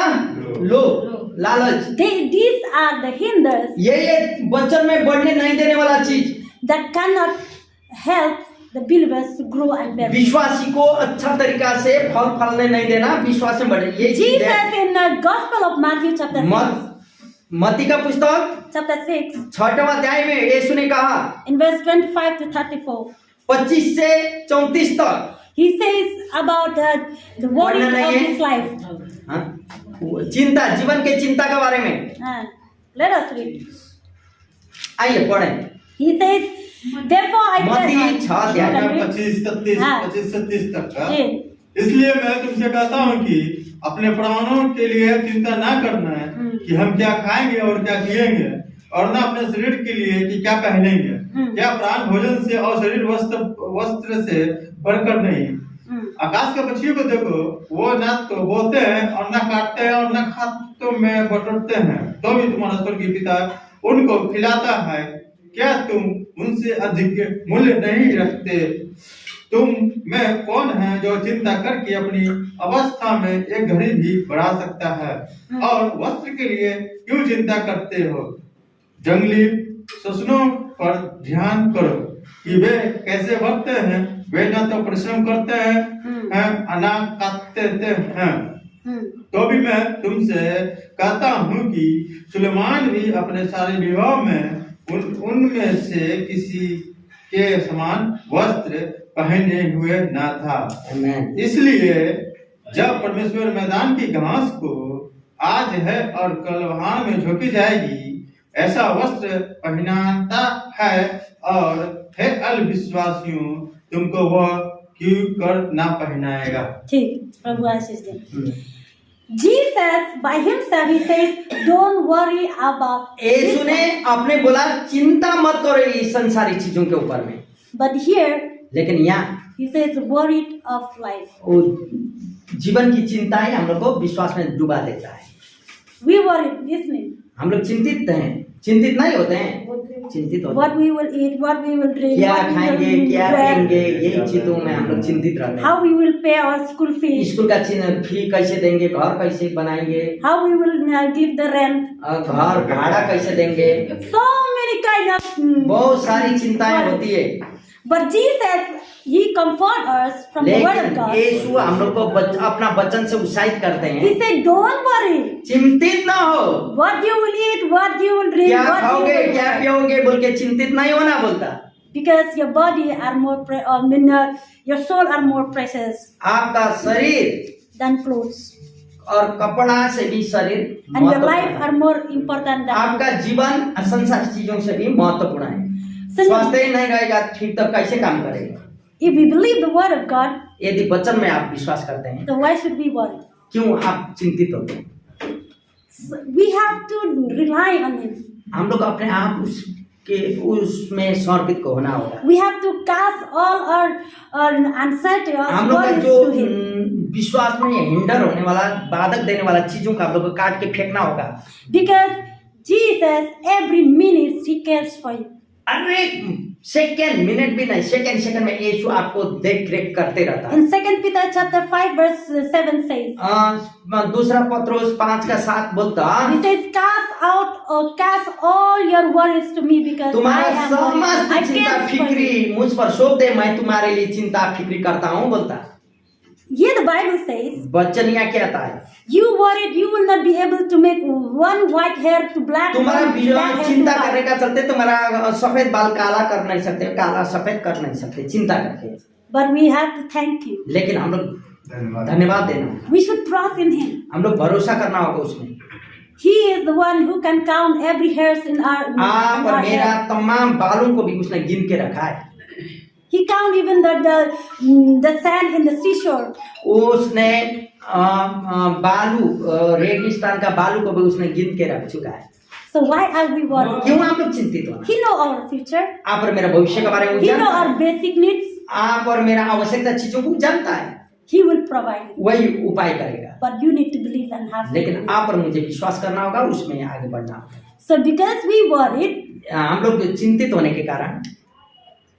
लोभ, लालच। These are the hinders ये वचन में बढ़ने नहीं देने वाला चीज, that cannot help the believers to grow and bear fruit. विश्वासी को अच्छा तरीका से फल फलने नहीं देना, विश्वास में बढ़े। ये चीज है। Jesus in the Gospel of Matthew chapter 6, मत्ती का पुस्तक chapter 6, 6वां अध्याय में यीशु ने कहा in verse 25 to 34, 25 से 34 तक, he says about the worry पढ़ना of नहीं है? this life. हाँ? चिंता, जीवन के चिंता के बारे में Let us read. आइए पढ़ें। He says, therefore I मत्ती tell 6 अध्याय you, 25-37 हाँ। 25-37 तक का। जी, इसलिए मैं तुमसे कहता हूँ कि अपने प्राणों के लिए चिंता ना करना है कि हम क्या खाएंगे और क्या पिएंगे, और ना अपने शरीर के लिए कि क्या पहनेंगे। क्या प्राण भोजन से और शरीर वस्त्र से बढ़कर नहीं? आकाश के पक्षियों को देखो, वो ना तो बोते हैं और ना काटते हैं और ना खातों में बटोरते हैं, तो भी तुम्हारा स्वर्गीय पिता उनको खिलाता है। क्या तुम उनसे अधिक मूल्य नहीं रखते? तुम में कौन है जो चिंता करके अपनी अवस्था में एक घड़ी भी बढ़ा सकता है? और वस्त्र के लिए क्यों चिंता करते हो? जंगली ससुनों पर ध्यान करो कि वे कैसे बढ़ते हैं, वे न तो परिश्रम करते हैं ना काटते हैं। तो भी मैं तुमसे कहता हूँ कि सुलेमान भी अपने सारे विवाह में उनमें से किसी के समान वस्त्र पहने हुए न था। इसलिए जब परमेश्वर मैदान की घास को आज है और कल वहां में झोंकी जाएगी, ऐसा वस्त्र पहनाता है, और हे अल्पविश्वासियों, तुमको वह क्यों कर ना पहनाएगा? ठीक, प्रभु आशीष दे। Jesus by himself he says, don't worry about. यीशु ने अपने बोला चिंता मत करो ये संसारी चीजों के ऊपर में। But here लेकिन यहाँ he says worried of life. वो जीवन की चिंता ही हम लोग को विश्वास में डुबा देता है। We worried, listening. हम लोग चिंतित हैं, चिंतित नहीं होते हैं, चिंतित होते What हैं। we will eat, what we will drink, क्या what we खाएंगे, will क्या wear, पीएंगे, यही चीजों में हम लोग चिंतित रहते हैं। how we will pay our school fees, school का फी कैसे देंगे, घर कैसे बनाएंगे, how we will give the rent. घर भाड़ा कैसे देंगे, So many kind of. बहुत सारी चिंताएं होती है। But Jesus, he comfort us from the word of लेकिन God. यीशु हम लोग को अपना वचन से उत्साहित करते He हैं, said, don't worry. चिंतित ना हो, What you will eat, what you will drink, क्या what you खाओगे will क्या wear. पियोगे बोल के चिंतित नहीं होना बोलता। Because your body are more, your soul are more precious आपका शरीर than clothes. और कपड़ा से भी शरीर And your महत्वपूर्ण life है। are more important than. आपका जीवन संसार चीजों से भी महत्वपूर्ण है। So, स्वास्थ्य ही नहीं रहेगा ठीक तब कैसे काम करेगा? if we believe the word of God, यदि वचन में आप विश्वास करते हैं, then why should we worry? क्यों आप चिंतित होते हैं? So we have to rely on Him. हम लोग अपने आप उसमें समर्पित को होना होगा। We have to cast all our anxiety, हम our लोग का worries जो to Him. विश्वास में हिंडर होने वाला, बाधक देने वाला चीजों का हम लोग को काट के फेंकना होगा। Because Jesus, every minute He cares for you. अरे सेकंड मिनट भी नहीं, सेकंड में यीशु आपको देख रेख करते रहता है। In 2 Peter chapter 5 verse 7 says, दूसरा पत्रोस 5:7 बोलता, he says, cast all your worries to me because I तुम्हारा am worried. समस्त I चिंता care for फिक्री you. मुझ पर सौंप दे, मैं तुम्हारे लिए चिंता फिक्री करता हूँ बोलता। Here the Bible says, वचन यहाँ कहता है, you worried, you will not be able to make one white hair to black, तुम्हारा one black hair to चिंता white. करने का चलते तुम्हारा सफेद बाल काला कर नहीं सकते, काला सफेद कर नहीं सकते चिंता करके। But we have to thank him. लेकिन हम लोग धन्यवाद देना, We should trust in him. हम लोग भरोसा करना होगा उसमें। He is the one who can count every hairs in our, in आप और our मेरा hair. तमाम बालों को भी उसने गिन के रखा है। He count even the sand in the seashore. उसने बालू रेगिस्तान का बालू को भी उसने गिन के रख चुका है। So why are we worried? क्यों आप लोग चिंतित हो? He know our future. आप और मेरा भविष्य के बारे में He know जानता our है। basic needs. आप और मेरा आवश्यकता चीजों को जानता है, He will provide it. वही उपाय करेगा। But you need to believe and have faith. लेकिन आप और मुझे विश्वास करना होगा, उसमें आगे बढ़ना होगा। So because we worried, हम लोग चिंतित होने के कारण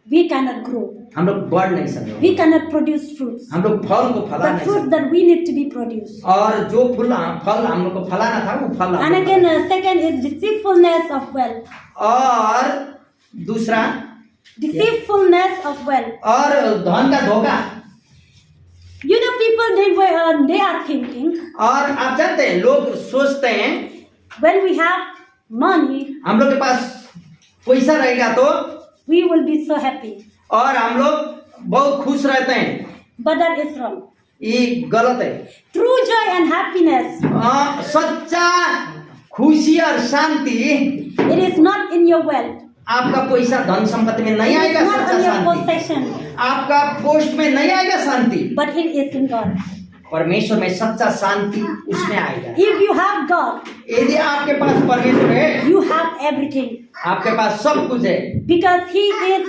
we cannot grow. हम लोग बढ़ नहीं सकते, We cannot produce fruits. हम लोग फल को फला The नहीं fruits सकते, that we need to be produced. और जो फल हम लोग को फलाना था वो फल हम And लोग को again, second is deceitfulness of wealth. और दूसरा Deceitfulness of wealth. और धन का धोखा। You know, people they are thinking और आप जानते हैं लोग सोचते हैं when we have money, हम लोग के पास पैसा रहेगा तो we will be so happy. और हम लोग बहुत खुश रहते हैं। But that is wrong. ये गलत है। True joy and happiness, सच्चा खुशी और शांति it is not in your wealth. आपका पैसा धन संपत्ति में नहीं It आएगा। is not सच्चा in your शांति possession, आपका पोस्ट में नहीं आएगा। शांति but it is in God. परमेश्वर में सच्चा शांति उसमें आएगा। If you have God, यदि आपके पास परमेश्वर है, you have everything. आपके पास सब कुछ है, Because He is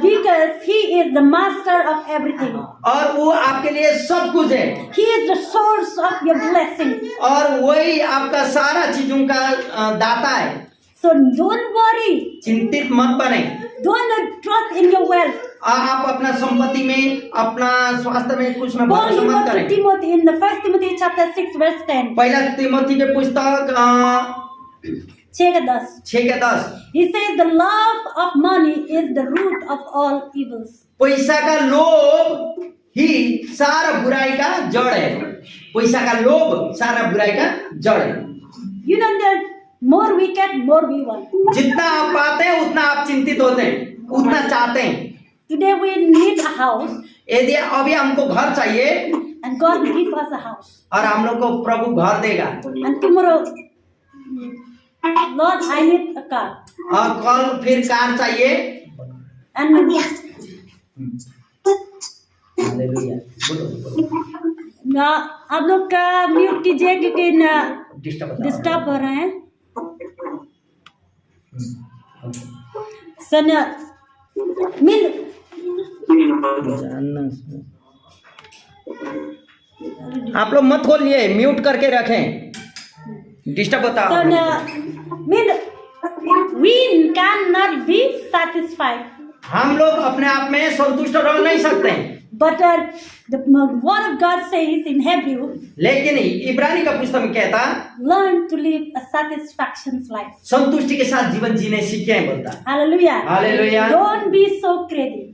because He is the master of everything. और वो आपके लिए सब कुछ है, He is the source of your blessings. और वही आपका सारा चीजों का दाता है। So don't worry. चिंतित मत बने। Don't trust in your wealth. आप अपना संपत्ति में, अपना स्वास्थ्य में कुछ में Paul भरोसा he मत wrote to करें। Timothy in the 1 Timothy chapter 6 verse 10. पहला तिमोथी के पुस्तक 6:10 He says the love of money is the root of all evils. पैसा का लोभ ही सारा बुराई का जड़ है। पैसा का लोभ सारा बुराई का जड़ है। You know that more we get, more we want. जितना आप पाते हैं उतना आप चिंतित होते हैं, उतना चाहते हैं। Today we need a house यदि अभी हमको घर चाहिए and God will give us a house. और हम लोग को प्रभु घर देगा, And tomorrow, Lord, I need a car. और कल फिर कार चाहिए। And hallelujah. बोलो आप लोग का म्यूट कीजिए क्योंकि डिस्टर्ब हो रहे हैं। सन मिल आप लोग मत खोलिए, म्यूट करके रखें, डिस्टर्ब होता सन है। मिल we cannot be satisfied. हम लोग अपने आप में संतुष्ट रह नहीं सकते हैं। But the word of God says in Hebrew, लेकिन इब्रानी का पुस्तक में कहता learn to live a satisfaction life. संतुष्टि के साथ जीवन जीने सीखें बोलता। Hallelujah. Hallelujah. Don't be so greedy.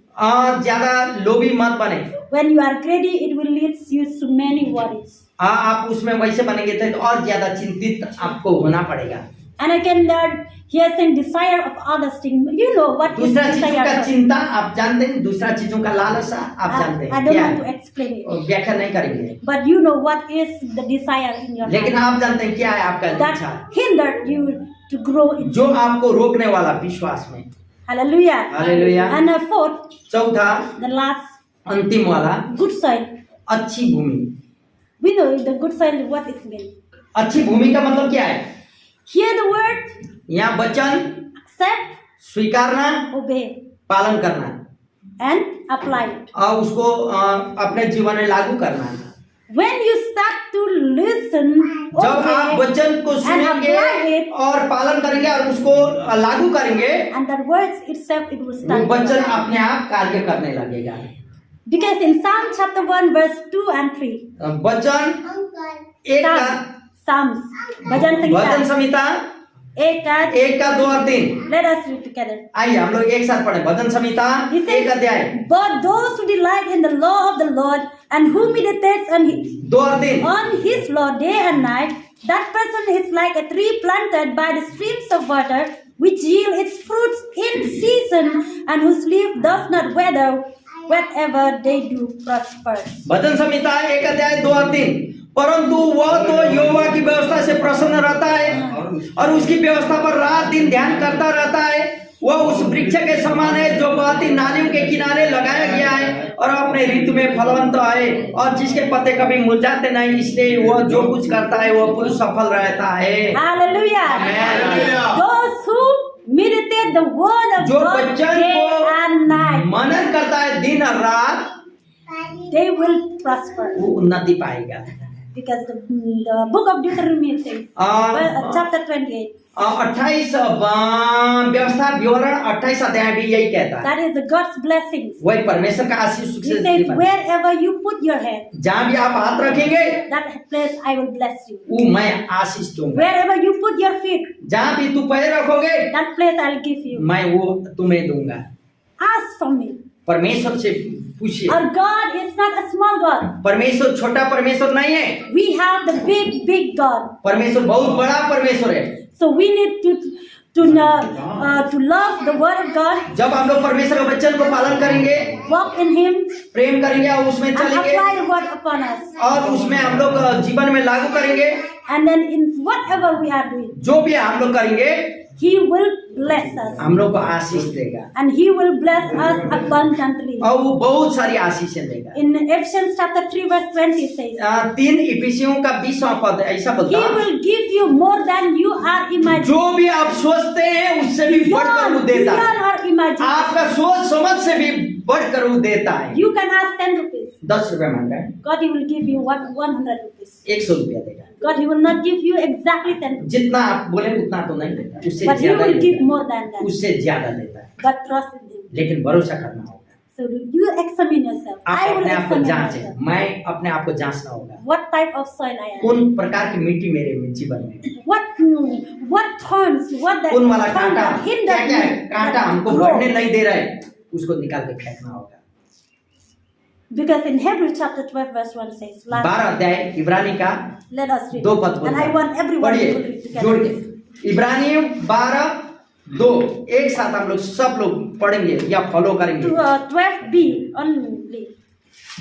ज्यादा लोभी मत बने। When you are greedy, it will lead you to many worries. आप उसमें वैसे बनेंगे तो और ज्यादा चिंतित आपको होना पड़ेगा। And again, that he has saying desire of other things. You know what is दूसरा चीजों का desire? चिंता आप जानते हैं, दूसरा चीजों का लालसा आप जानते I हैं don't क्या want to है? explain it. और व्याख्या नहीं करेंगे, But you know what is the desire in your लेकिन life आप जानते हैं क्या है आपका इच्छा, that hindered you to grow in. जो आपको रोकने वाला विश्वास में। Hallelujah. Hallelujah. And fourth, चौथा the last, अंतिम वाला good soil. अच्छी भूमि। We know the good soil, what it means. अच्छी भूमि का मतलब क्या है? Hear the word, यहाँ वचन accept, स्वीकारना, obey, पालन करना and apply it. और उसको अपने जीवन में लागू करना। when you start to listen, जब आप वचन को and सुनेंगे apply it, और पालन करेंगे और उसको लागू करेंगे, and that words itself, it will वो start. वचन अपने आप कार्य करने लगेगा। Because in Psalm chapter 1 verse 2 and 3, वचन एक का Psalms, Bhajan वचन Samhita, संहिता 1 का 2 और 3, let us read together. आइए हम लोग एक साथ पढ़े। भजन संहिता He says, 1 अध्याय But those who delight in the law of the Lord and who meditates 2 और 3, on his law day and night, that person is like a tree planted by the streams of water, which yield its fruits in season, and whose leaf does not wither, whatever they do prospers. भजन संहिता 1 अध्याय 2 और 3, परंतु वह तो यहोवा की व्यवस्था से प्रसन्न रहता है और उसकी व्यवस्था पर रात दिन ध्यान करता रहता है। वह उस वृक्ष के समान है जो बहती नालियों के किनारे लगाया गया है और अपने ऋतु में फलवंत है और जिसके पत्ते कभी मुरझाते नहीं, इसलिए वह जो कुछ करता है वह पूर्ण सफल रहता है। Hallelujah. Hallelujah. Those who meditate the word of जो God वचन day को and night, मनन करता है दिन और रात, they will prosper. वो उन्नति पाएगा। Because the book of Deuteronomy says, chapter 28, 28 व्यवस्था विवरण 28 अध्याय भी यही कहता है। that is the God's blessings. वही परमेश्वर का आशीष सुख He से says, जीवन। wherever you put your hand, जहाँ भी आप हाथ रखेंगे that place I will bless you. वो मैं आशीष दूंगा। Wherever you put your feet, जहाँ भी तू पैर रखोगे that place I'll give you. मैं वो तुम्हें दूंगा। Ask from me. परमेश्वर से पूछिए। Our God is not a small God. परमेश्वर छोटा परमेश्वर नहीं है, We have the big God. परमेश्वर बहुत बड़ा परमेश्वर है। So we need to love the word of God, जब हम लोग परमेश्वर के वचन को पालन करेंगे, walk in Him, प्रेम करेंगे और उसमें and चलेंगे apply the word upon us. और उसमें हम लोग जीवन में लागू करेंगे, And then in whatever we are doing, जो भी हम लोग करेंगे He will bless us. हम लोग को आशीष देगा And He will bless us abundantly. और वो बहुत सारी आशीषें देगा। In Ephesians chapter 3 verse 20 says, 3 इफिसियों का 20वां पद ऐसा बोलता He है, will give you more than you are imagining. जो भी आप सोचते हैं उससे भी बढ़कर वो देता है। Beyond our imagination. आपका सोच समझ से भी बढ़कर वो देता है। You can ask 10 rupees. 10 रुपए मांगा है, God, He will give you what 100 rupees. 100 रुपया देगा। God, He will not give you exactly 10 rupees. जितना आप बोले उतना तो नहीं देता, उससे But He ज्यादा will give देता more than है, that. उससे ज्यादा देता है। But trust in Him. लेकिन भरोसा करना होगा। So you examine yourself. आप I will अपने आप को examine जांचें, myself. मैं अपने आप को जांचना होगा। What type of soil I am? कौन प्रकार की मिट्टी मेरे जीवन में है? What thorns? What that कौन वाला thorns कांटा that hinder क्या क्या है? me कांटा that हमको grow? बढ़ने नहीं दे रहा है, उसको निकाल के फेंकना होगा। Because in Hebrews chapter 12 verse 1 says, 12 अध्याय इब्रानी का let us read 2 it. पद And बोलता I want है, everyone to पढ़िए read जोड़ together. के। इब्रानी 12:2 एक साथ हम लोग सब लोग पढ़ेंगे या फॉलो करेंगे। 12b only.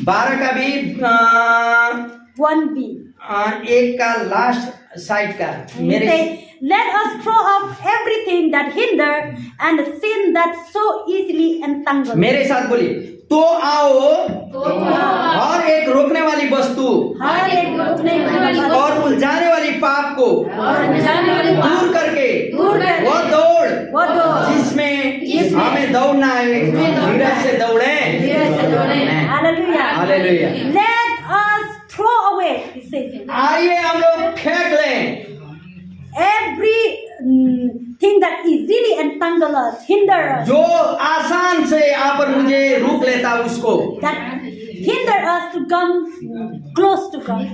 12 का भी 1b. एक का लास्ट साइड का And he मेरे say, let us throw off everything that hinder and the sin that so easily entangles. मेरे साथ बोलिए, तो आओ और एक रोकने वाली वस्तु हर एक रोकने वाली बात और उलझाने वाली पाप को और जाने वाली बात दूर करके दूर करके वो दौड़ वो दौड़ जिसमें हमें दौड़ना है, धीरज से दौड़ें। Hallelujah. Hallelujah. Let us throw away, he says, आइए हम लोग फेंक लें every thing that easily entangle us, hinder us, जो आसान से यहाँ पर मुझे रोक लेता उसको। that hinder us to come close to God.